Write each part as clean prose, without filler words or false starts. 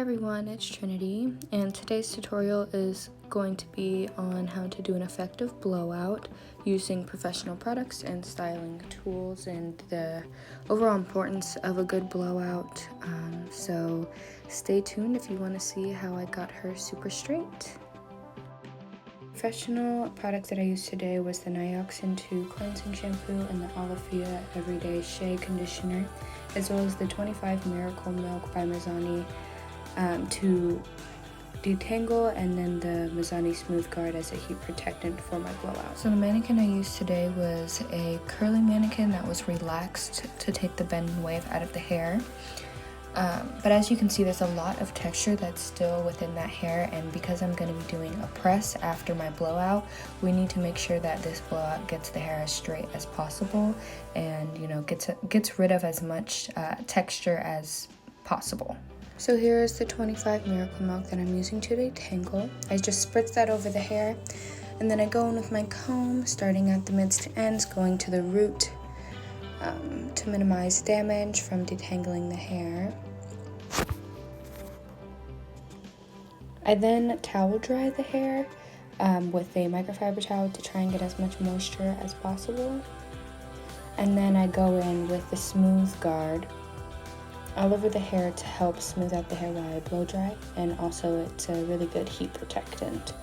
everyone, it's Trinity, and today's tutorial is going to be on how to do an effective blowout using professional products and styling tools and the overall importance of a good blowout. So stay tuned if you want to see how I got her super straight. Professional products that I used today was the Nioxin 2 cleansing shampoo and the Alaafia everyday Shea conditioner, as well as the 25 Miracle Milk by Mizani to detangle, and then the Mizani Smooth Guard as a heat protectant for my blowout. So the mannequin I used today was a curly mannequin that was relaxed to take the bend and wave out of the hair. But as you can see, there's a lot of texture that's still within that hair, and because I'm going to be doing a press after my blowout, we need to make sure that this blowout gets the hair as straight as possible and, you know, gets rid of as much texture as possible. So here is the 25 Miracle Milk that I'm using to detangle. I just spritz that over the hair, and then I go in with my comb, starting at the mids to ends, going to the root to minimize damage from detangling the hair. I then towel dry the hair with a microfiber towel to try and get as much moisture as possible. And then I go in with the Smooth Guard all over the hair to help smooth out the hair while I blow dry, and also it's a really good heat protectant.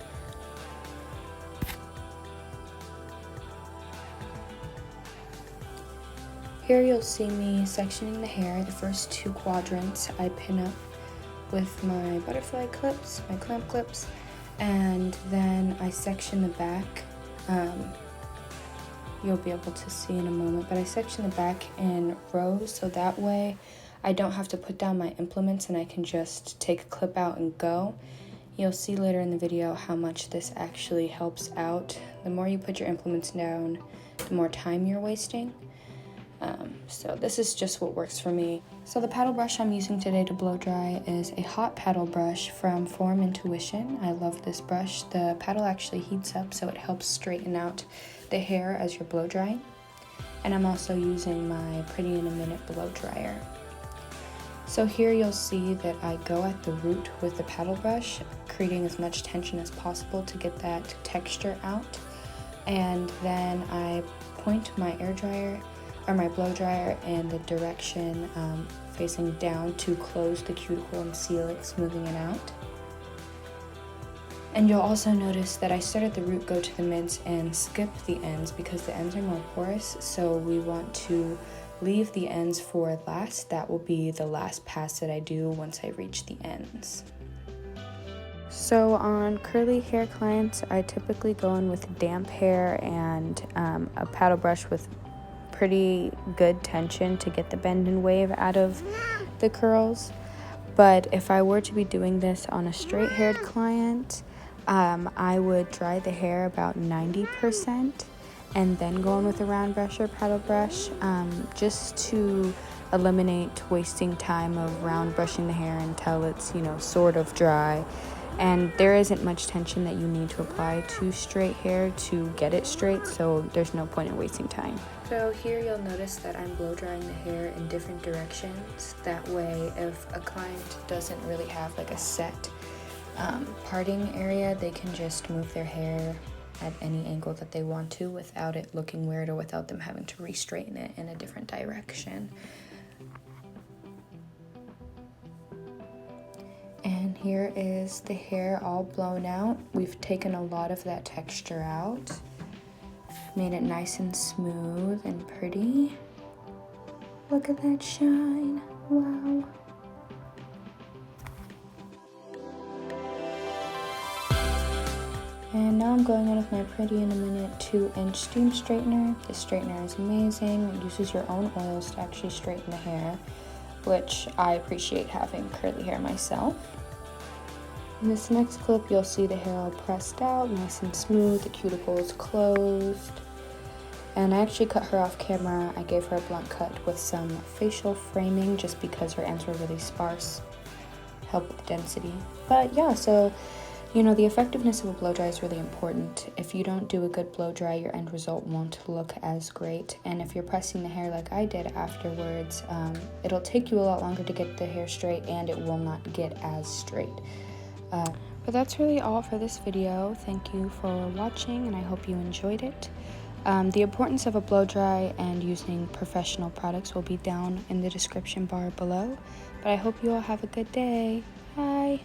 Here you'll see me sectioning the hair. The first two quadrants I pin up with my butterfly clips, my clamp clips, and then I section the back. You'll be able to see in a moment, but I section the back in rows so that way I don't have to put down my implements and I can just take a clip out and go. You'll see later in the video how much this actually helps out. The more you put your implements down, the more time you're wasting. So this is just what works for me. So the paddle brush I'm using today to blow dry is a hot paddle brush from Form Intuition. I love this brush. The paddle actually heats up, so it helps straighten out the hair as you're blow drying. And I'm also using my Pretty in a Minute blow dryer. So here you'll see that I go at the root with the paddle brush, creating as much tension as possible to get that texture out. And then I point my my blow dryer in the direction facing down to close the cuticle and seal it, smoothing it out. And you'll also notice that I start at the root, go to the mids, and skip the ends because the ends are more porous, so we want to leave the ends for last. That will be the last pass that I do once I reach the ends. So on curly hair clients, I typically go in with damp hair and a paddle brush with pretty good tension to get the bend and wave out of the curls. But if I were to be doing this on a straight haired client, I would dry the hair about 90% and then go in with a round brush or paddle brush, just to eliminate wasting time of round brushing the hair until it's, you know, sort of dry. And there isn't much tension that you need to apply to straight hair to get it straight, so there's no point in wasting time. So here you'll notice that I'm blow drying the hair in different directions. That way, if a client doesn't really have like a set parting area, they can just move their hair at any angle that they want to without it looking weird or without them having to re-straighten it in a different direction. And here is the hair all blown out. We've taken a lot of that texture out, made it nice and smooth and pretty. Look at that shine, wow. And now I'm going in with my Pretty in a Minute 2-inch steam straightener. This straightener is amazing. It uses your own oils to actually straighten the hair, which I appreciate having curly hair myself. In this next clip, you'll see the hair all pressed out, nice and smooth, the cuticles closed. And I actually cut her off camera. I gave her a blunt cut with some facial framing just because her ends were really sparse, help with density. But yeah, so You know, the effectiveness of a blow dry is really important. If you don't do a good blow dry, your end result won't look as great. And if you're pressing the hair like I did afterwards, it'll take you a lot longer to get the hair straight, and it will not get as straight. But that's really all for this video. Thank you for watching, and I hope you enjoyed it. The importance of a blow dry and using professional products will be down in the description bar below. But I hope you all have a good day. Bye!